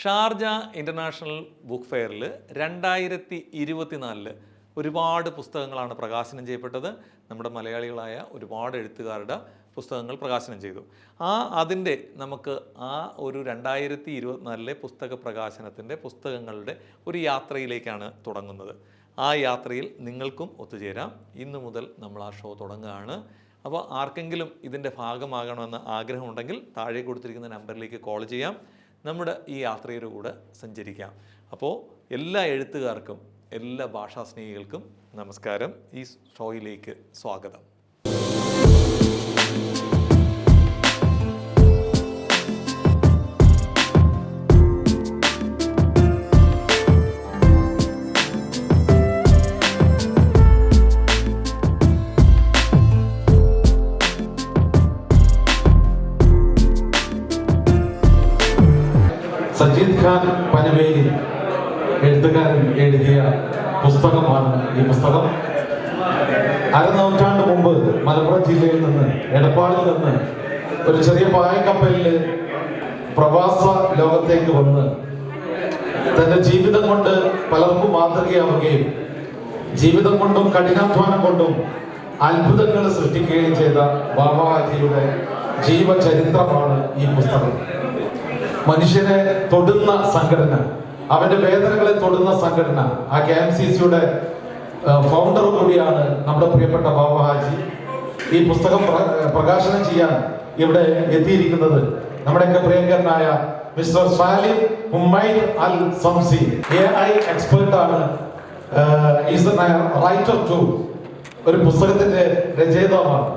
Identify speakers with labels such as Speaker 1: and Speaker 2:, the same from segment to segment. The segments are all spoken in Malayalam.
Speaker 1: ഷാർജ ഇൻ്റർനാഷണൽ ബുക്ക് ഫെയറിൽ 2024 ഒരുപാട് പുസ്തകങ്ങളാണ് പ്രകാശനം ചെയ്യപ്പെട്ടത്. നമ്മുടെ മലയാളികളായ ഒരുപാട് എഴുത്തുകാരുടെ പുസ്തകങ്ങൾ പ്രകാശനം ചെയ്തു. അതിൻ്റെ നമുക്ക് ഒരു 2024 പുസ്തക പ്രകാശനത്തിൻ്റെ പുസ്തകങ്ങളുടെ ഒരു യാത്രയിലേക്കാണ് തുടങ്ങുന്നത്. ആ യാത്രയിൽ നിങ്ങൾക്കും ഒത്തുചേരാം. ഇന്നു മുതൽ നമ്മൾ ആ ഷോ തുടങ്ങുകയാണ്. അപ്പോൾ ആർക്കെങ്കിലും ഇതിൻ്റെ ഭാഗമാകണമെന്ന് ആഗ്രഹമുണ്ടെങ്കിൽ താഴെ കൊടുത്തിരിക്കുന്ന നമ്പറിലേക്ക് കോൾ ചെയ്യാം. നമ്മുടെ ഈ യാത്രയുടെ കൂടെ സഞ്ചരിക്കാം. അപ്പോൾ എല്ലാ എഴുത്തുകാർക്കും എല്ലാ ഭാഷാസ്നേഹികൾക്കും നമസ്കാരം. ഈ ഷോയിലേക്ക് സ്വാഗതം.
Speaker 2: സജീദ് ഖാൻ പനവേലി എഴുത്തുകാരൻ എഴുതിയ പുസ്തകമാണ് ഈ പുസ്തകം. അരനൂറ്റാണ്ട് മുമ്പ് മലപ്പുറം ജില്ലയിൽ നിന്ന് എടപ്പാളിൽ നിന്ന് ഒരു ചെറിയ പായക്കപ്പലിൽ പ്രവാസ ലോകത്തേക്ക് വന്ന് തന്റെ ജീവിതം കൊണ്ട് പലർക്കും മാതൃകയാവുകയും ജീവിതം കൊണ്ടും കഠിനാധ്വാനം കൊണ്ടും അത്ഭുതങ്ങൾ സൃഷ്ടിക്കുകയും ചെയ്ത ബാബാജിയുടെ ജീവചരിത്രമാണ് ഈ പുസ്തകം. മനുഷ്യനെ തൊടുന്ന സംഘടന, അവന്റെ വേദനകളെ തൊടുന്ന സംഘടന, ആ KMCCയുടെ ഫൗണ്ടർ കൂടിയാണ് നമ്മുടെ പ്രിയപ്പെട്ട ബാബാജി. ഈ പുസ്തകം പ്രകാശനം ചെയ്യാൻ ഇവിടെ എത്തിയിരിക്കുന്നത് നമ്മുടെയൊക്കെ പ്രിയങ്കരനായ മിസ്റ്റർ സാലിം ഹുമൈദ് അൽ സംസി. AI എക്സ്പേർട്ട് ആണ്, ഈസ് റൈറ്റർ ടു, ഒരു പുസ്തകത്തിന്റെ രചയിതാവാണ്.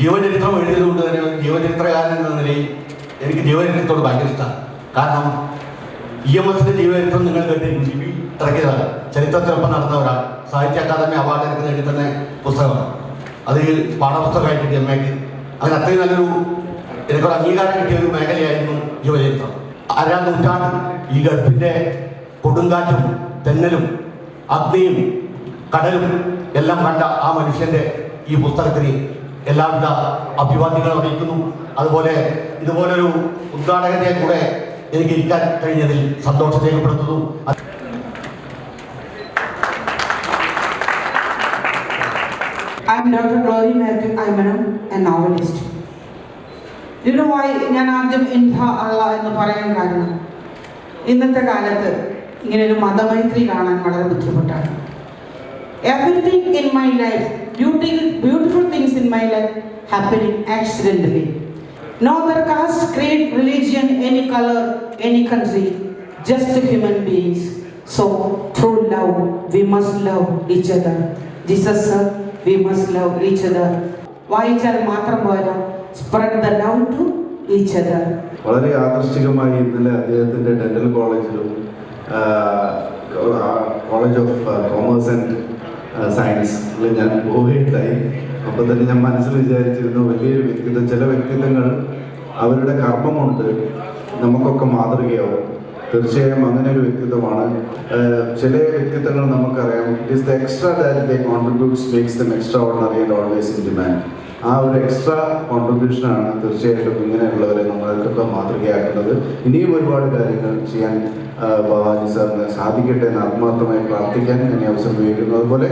Speaker 3: ജീവചരിത്രം എഴുതിയതുകൊണ്ട് തന്നെ ജീവചരിത്രകാരൻ എന്ന നിലയിൽ എനിക്ക് ജീവചരിത്രത്തോട് ഭയങ്കര ഇഷ്ടമാണ്. കാരണം EMS ജീവചരിത്രം നിങ്ങൾ കേട്ടിരിക്കും. GB ഇറക്കിയതാണ്. ചരിത്രത്തിനൊപ്പം നടന്ന ഒരാൾ സാഹിത്യ അക്കാദമി അവാർഡ് എടുക്കുന്ന വേണ്ടി തന്നെ പുസ്തകമാണ്. അത് പാഠപുസ്തകമായി കിട്ടിയ MAക്ക്. അങ്ങനെ അത്രയും നല്ലൊരു എനിക്കൊരു അംഗീകാരം കിട്ടിയ ഒരു മേഖലയായിരുന്നു ജീവചരിത്രം. അരാം നൂറ്റാണ്ട് ഈ ഗൾഫിൻ്റെ കൊടുങ്കാറ്റും തെന്നലും അഗ്നിയും കടലും എല്ലാം കണ്ട ആ മനുഷ്യന്റെ ഈ പുസ്തകത്തിന് എല്ലാവിധ അഭിവാദ്യങ്ങളും അറിയിക്കുന്നു. അതുപോലെ ഇതുപോലൊരു ഉദ്ഘാടകന്റെ കൂടെ എനിക്ക് ഇരിക്കാൻ കഴിഞ്ഞതിൽ സന്തോഷം രേഖപ്പെടുത്തുന്നു.
Speaker 4: I'm Dr. Glory Matthew Aymanam, a novelist. You know why ഞാൻ ആദ്യം ഇൻഷാ അല്ലാഹ് എന്ന് പറയാൻ കാരണം ഇന്നത്തെ കാലത്ത് ഇങ്ങനെ ഒരു മതമൈത്രി കാണാൻ വളരെ ബുദ്ധിമുട്ടാണ്. Everything in my life, beautiful things in my life happen accidentally. No other caste, creed, religion, any color, any country, just human beings. So, through love, we must love each other. Jesus said, we must love each other. വായിച്ചാൽ മാത്രം പോരാ, spread the love to each other.
Speaker 5: വളരെ യാദൃശ്ചികമായി ഇന്നലെ അദ്ദേഹത്തിൻ്റെ ഡെന്റൽ കോളേജിലും കോളേജ് ഓഫ് കോമേഴ്സ് ആൻഡ് സയൻസിൽ ഞാൻ പോവുകയുണ്ടായി. അപ്പോൾ തന്നെ ഞാൻ മനസ്സിൽ വിചാരിച്ചിരുന്നു, വലിയൊരു വ്യക്തിത്വം, ചില വ്യക്തിത്വങ്ങൾ അവരുടെ കർമ്മം കൊണ്ട് നമുക്കൊക്കെ മാതൃകയാവും. തീർച്ചയായും അങ്ങനെ ഒരു വ്യക്തിത്വമാണ്. ചില വ്യക്തിത്വങ്ങൾ നമുക്കറിയാം, it is the extra that they contributes makes dum extra ordinary and always in demand. ആ ഒരു എക്സ്ട്രാ കോൺട്രിബ്യൂഷനാണ് തീർച്ചയായിട്ടും ഇങ്ങനെയുള്ളവരെ നമ്മൾക്കൊക്കെ മാതൃകയാക്കുന്നത്. ഇനിയും ഒരുപാട് കാര്യങ്ങൾ ചെയ്യാൻ ബാബാജി സാറിന് സാധിക്കട്ടെ എന്ന് ആത്മാർത്ഥമായി പ്രാർത്ഥിക്കാൻ ഞാൻ അവസരം ഉപയോഗിക്കുന്നു. അതുപോലെ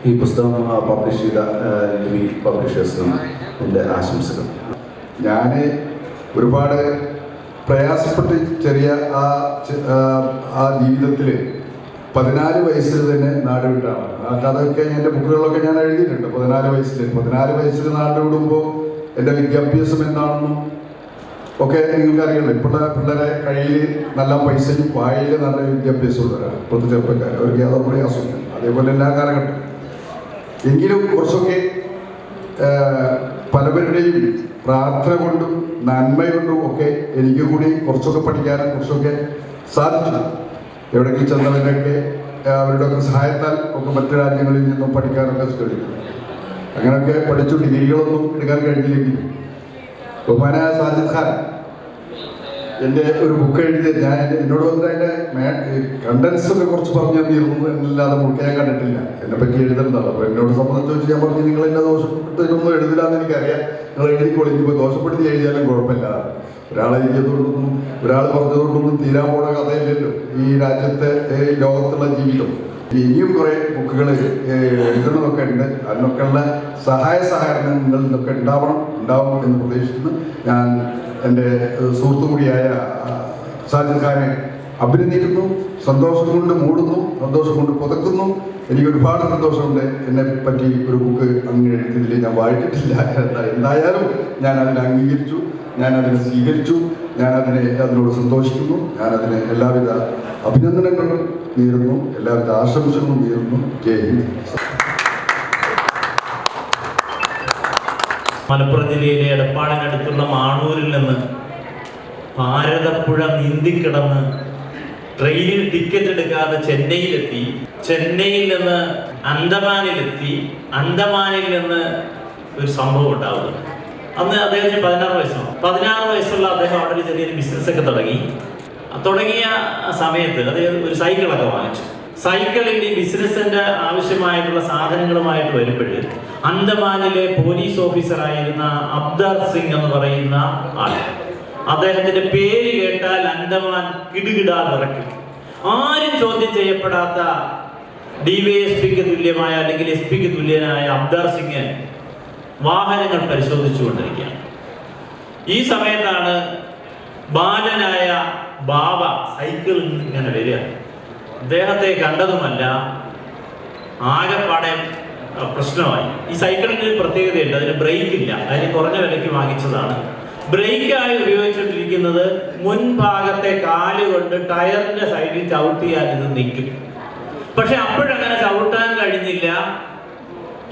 Speaker 5: ഈ പുസ്തകം പബ്ലിഷ് ചെയ്ത ലിവി പബ്ലിഷേഴ്സിനും എൻ്റെ ആശംസകൾ.
Speaker 6: ഞാൻ ഒരുപാട് പ്രയാസപ്പെട്ട് ചെറിയ ആ ജീവിതത്തിൽ 14 വയസ്സിൽ തന്നെ നാട് വിട്ടാണ്. ആ കഥയൊക്കെ എൻ്റെ ബുക്കുകളിലൊക്കെ ഞാൻ എഴുതിയിട്ടുണ്ട്. 14 വയസ്സിൽ നാട് വിടുമ്പോൾ എൻ്റെ വിദ്യാഭ്യാസം എന്താണെന്നും ഒക്കെ നിങ്ങൾക്ക് അറിയണം. ഇപ്പോഴത്തെ പിള്ളേരെ കയ്യിൽ നല്ല പൈസയും വായിൽ നല്ല വിദ്യാഭ്യാസമുള്ളവരാണ് ഇപ്പോഴത്തെ ചെറുപ്പക്കാർ. അവർക്ക് യാതൊരു പ്രയാസമില്ല. അതേപോലെ എല്ലാ കാലഘട്ടം എങ്കിലും കുറച്ചൊക്കെ പലവരുടെയും പ്രാർത്ഥന കൊണ്ടും നന്മ കൊണ്ടും ഒക്കെ എനിക്ക് കൂടി കുറച്ചൊക്കെ പഠിക്കാനും കുറച്ചൊക്കെ സാധിച്ചു. എവിടെയെങ്കിലും ചെന്നവരൊക്കെ അവരുടെയൊക്കെ സഹായത്താൽ ഒക്കെ മറ്റു രാജ്യങ്ങളിൽ നിന്നും പഠിക്കാനൊക്കെ ശ്രമിക്കും. അങ്ങനെയൊക്കെ പഠിച്ചു ഡിഗ്രികളൊന്നും എടുക്കാൻ കഴിഞ്ഞില്ലെങ്കിൽ ബഹുമാനായ സാജിദ് ഖാൻ എൻ്റെ ഒരു ബുക്ക് എഴുതി ഞാൻ എന്നോട് വന്നിട്ട് അതിൻ്റെ കണ്ടൻസ് ഒക്കെ കുറച്ച് പറഞ്ഞു തന്നിരുന്നു എന്നല്ലാതെ മുഴുക്കെ ഞാൻ കണ്ടിട്ടില്ല. എന്നെ പറ്റി എഴുതലുണ്ടല്ലോ. അപ്പോൾ എന്നോട് സംബന്ധിച്ച് വെച്ച് ഞാൻ പറഞ്ഞു നിങ്ങൾ എന്നെ ദോഷപ്പെട്ടിട്ടൊന്നും എഴുതില്ല എന്ന് എനിക്കറിയാം, നിങ്ങൾ എഴുതിക്കോളി, ഇനിയിപ്പോൾ ദോഷപ്പെടുത്തി എഴുതിയാലും കുഴപ്പമില്ല. ഒരാൾ എഴുതിയതുകൊണ്ടൊന്നും ഒരാൾ പറഞ്ഞതുകൊണ്ടൊന്നും തീരാൻ പോണ കഥയില്ലല്ലോ ഈ രാജ്യത്തെ ഈ ലോകത്തുള്ള ജീവിതം. ഇനിയും കുറേ ബുക്കുകൾ എഴുതണമെന്നൊക്കെ ഉണ്ട്. അതിനൊക്കെയുള്ള സഹായങ്ങൾ ഇതൊക്കെ ഉണ്ടാവും എന്ന് പ്രതീക്ഷിക്കുന്നു. ഞാൻ എൻ്റെ സുഹൃത്തു കൂടിയായ സാജിദ് ഖാനെ അഭിനന്ദിക്കുന്നു. സന്തോഷം കൊണ്ട് മൂടുന്നു, സന്തോഷം കൊണ്ട് പുതക്കുന്നു. എനിക്ക് ഒരുപാട് സന്തോഷമുണ്ട്. എന്നെ പറ്റി ഒരു ബുക്ക് അങ്ങനെ എഴുതിയതിൽ ഞാൻ വായിച്ചിട്ടില്ല. എന്തായാലും ഞാൻ അതിനെ അംഗീകരിച്ചു, ഞാൻ അതിനെ സ്വീകരിച്ചു, ഞാൻ അതിനോട് സന്തോഷിക്കുന്നു. ഞാനതിന് എല്ലാവിധ അഭിനന്ദനങ്ങളും നേരുന്നു, എല്ലാവിധ ആശംസകളും നേരുന്നു. ജയ് ഹിന്ദ്.
Speaker 7: മലപ്പുറം ജില്ലയിലെ എടപ്പാടിനടുത്തുള്ള മാണൂരിൽ നിന്ന് ഭാരതപ്പുഴ നീന്തിക്കിടന്ന് ട്രെയിനിൽ ടിക്കറ്റ് എടുക്കാതെ ചെന്നൈയിലെത്തി, ചെന്നൈയിൽ നിന്ന് അന്തമാനിലെത്തി, അന്തമാനിൽ നിന്ന് ഒരു സംഭവം ഉണ്ടാവുന്നത്. അന്ന് അദ്ദേഹത്തിന് 16 വയസ്സാണ്. 16 വയസ്സുള്ള അദ്ദേഹം അവിടെ ഒരു ചെറിയൊരു ബിസിനസ്സൊക്കെ തുടങ്ങിയ സമയത്ത് അദ്ദേഹം ഒരു സൈക്കിളൊക്കെ വാങ്ങിച്ചു. സൈക്കിളിൽ ഈ ബിസിനസ്സിന്റെ ആവശ്യമായിട്ടുള്ള സാധനങ്ങളുമായിട്ട് വരുമ്പോൾ അന്തമാനിലെ പോലീസ് ഓഫീസറായിരുന്ന അബ്ദാർ സിംഗ് എന്ന് പറയുന്ന ആൾ, അദ്ദേഹത്തിന്റെ പേര് കേട്ടാൽ അന്തമാൻ കിടുകിടാ വിറയ്ക്കും. ആരും ചോദ്യം ചെയ്യപ്പെടാത്ത DYSPക്ക് തുല്യമായ അല്ലെങ്കിൽ SP-ക്ക് തുല്യനായ അബ്ദാർ സിംഗ് വാഹനങ്ങൾ പരിശോധിച്ചുകൊണ്ടിരിക്കുകയാണ്. ഈ സമയത്താണ് ബാലനായ ബാബ സൈക്കിളിൽ ഇങ്ങനെ വരിക. അദ്ദേഹത്തെ കണ്ടതുമല്ല, ആകെപ്പാടെ പ്രശ്നമായി. ഈ സൈക്കിളിന് പ്രത്യേകതയുണ്ട്, അതിന് ബ്രേക്ക് ഇല്ല. അതിന് കുറഞ്ഞ വിലയ്ക്ക് വാങ്ങിച്ചതാണ്. ബ്രേക്കായി ഉപയോഗിച്ചിട്ടിരിക്കുന്നത് മുൻഭാഗത്തെ കാലുകൊണ്ട് ടയറിന്റെ സൈഡിൽ ചവിട്ടിയാൽ ഇത് നിൽക്കും. പക്ഷെ അപ്പോഴങ്ങനെ ചവിട്ടാൻ കഴിഞ്ഞില്ല.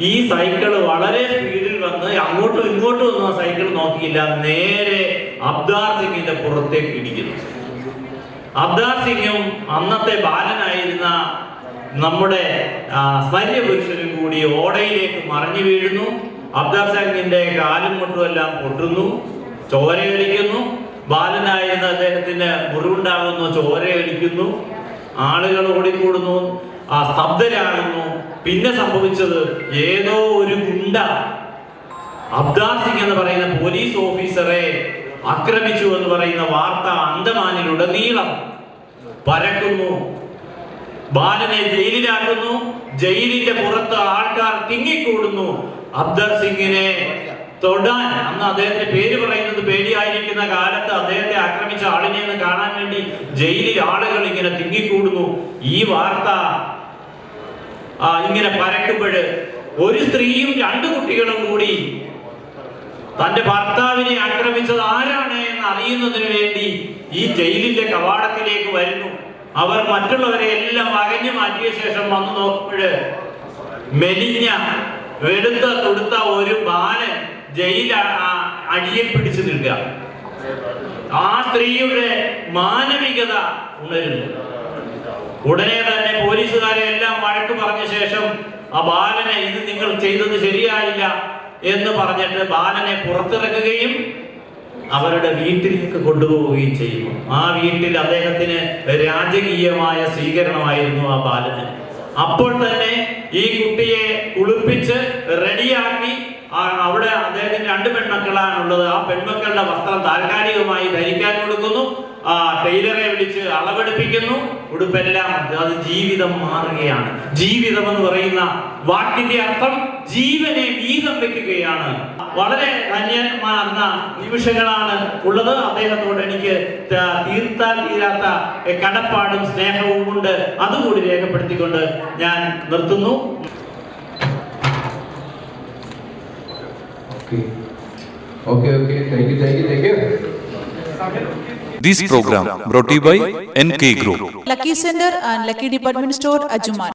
Speaker 7: ഈ സൈക്കിള് വളരെ സ്പീഡിൽ വന്ന് അങ്ങോട്ടും ഇങ്ങോട്ടും ഒന്നും ആ സൈക്കിൾ നോക്കിയില്ല, നേരെ അബ്ദാർ സിംഗിന്റെ പുറത്തേക്ക് ഇടിക്കുന്നു. അബ്ദാർ സിംഗും അന്നത്തെ ബാലനായിരുന്ന നമ്മുടെ സ്മര്യപുരുഷനും കൂടി ഓടയിലേക്ക് മറിഞ്ഞു വീഴുന്നു. അബ്ദാർ സിംഗിന്റെ കാലും മുട്ടുമെല്ലാം പൊട്ടുന്നു, ചോരയൊലിക്കുന്നു. ബാലനായിരുന്ന അദ്ദേഹത്തിന് മുറിവുണ്ടാകുന്നു, ചോരയൊലിക്കുന്നു. ആളുകൾ ഓടിക്കൂടുന്നു, സ്തബ്ധരാകുന്നു. പിന്നെ സംഭവിച്ചത് ഏതോ ഒരു ഗുണ്ട അബ്ദാർ സിംഗ് എന്ന് പറയുന്ന പോലീസ് ഓഫീസറെ ആക്രമിച്ചു എന്ന് പറയുന്ന വാർത്ത അന്തമാനിലുടനീളം പരക്കുന്നു. ബാലനെ ജയിലിലാക്കുന്നു. ജയിലിന്റെ പുറത്ത് ആൾക്കാർ തിങ്ങിക്കൂടുന്നു. അബ്ദാർ സിംഗിനെ തൊടാൻ, അന്ന് അദ്ദേഹത്തിന്റെ പേര് പറയുന്നത് പേടിയായിരിക്കുന്ന കാലത്ത് അദ്ദേഹത്തെ ആക്രമിച്ച ആളിനെ ഒന്ന് കാണാൻ വേണ്ടി ജയിലിൽ ആളുകൾ ഇങ്ങനെ തിങ്ങിക്കൂടുന്നു. ഈ വാർത്ത ഇങ്ങനെ പരക്കുമ്പോൾ ഒരു സ്ത്രീയും 2 കുട്ടികളും കൂടി തന്റെ ഭർത്താവിനെ ആക്രമിച്ചത് ആരാണ് എന്ന് അറിയുന്നതിന് വേണ്ടി ഈ ജയിലിന്റെ കവാടത്തിലേക്ക് വരുന്നു. അവർ മറ്റുള്ളവരെ എല്ലാം അകഞ്ഞു മാറ്റിയ ശേഷം വന്നു നോക്കുമ്പോൾ മെലിഞ്ഞ വെളുത്ത തൊടുത്ത ഒരു ബാലൻ ജയിൽ അടിയിൽ പിടിച്ചു നിൽക്കുക. ആ സ്ത്രീയുടെ മാനവികത ഉണരുന്നു. ഉടനെ തന്നെ പോലീസുകാരെ എല്ലാം വഴക്ക് പറഞ്ഞ ശേഷം ആ ബാലനെ, ഇത് നിങ്ങൾ ചെയ്തത് ശരിയായില്ല എന്ന് പറഞ്ഞിട്ട് ബാലനെ പുറത്തിറക്കുകയും അവരുടെ വീട്ടിലേക്ക് കൊണ്ടുപോവുകയും ചെയ്യുന്നു. ആ വീട്ടിൽ അദ്ദേഹത്തിന് രാജകീയമായ സ്വീകരണമായിരുന്നു ആ ബാലന്. അപ്പോൾ തന്നെ ഈ കുട്ടിയെ കുളിപ്പിച്ച് റെഡിയാക്കി അവിടെ അദ്ദേഹത്തിന് 2 പെൺമക്കളാണുള്ളത്. ആ പെൺമക്കളുടെ വസ്ത്രം താൽക്കാലികമായി ധരിക്കാൻ കൊടുക്കുന്നു. ടൈലറെ വിളിച്ച് അളവെടുപ്പിക്കുന്നു. ഉടുപ്പെല്ലാം. അത് ജീവിതം മാറുകയാണ്. ജീവിതം എന്ന് പറയുന്ന വാക്കിന്റെ അർത്ഥം ജീവനെ വീതം വെക്കുകയാണ്. വളരെ ധന്യമാർന്ന നിമിഷങ്ങളാണ് ഉള്ളത്. അദ്ദേഹത്തോട് എനിക്ക് തീർത്താൽ തീരാത്ത കടപ്പാടും സ്നേഹവും ഉണ്ട്. അതുകൂടി രേഖപ്പെടുത്തിക്കൊണ്ട് ഞാൻ നിർത്തുന്നു.
Speaker 6: Okay. Thank you.
Speaker 8: This program brought to you by NK Group.
Speaker 9: Lucky Center and Lucky Department Store, Ajuman.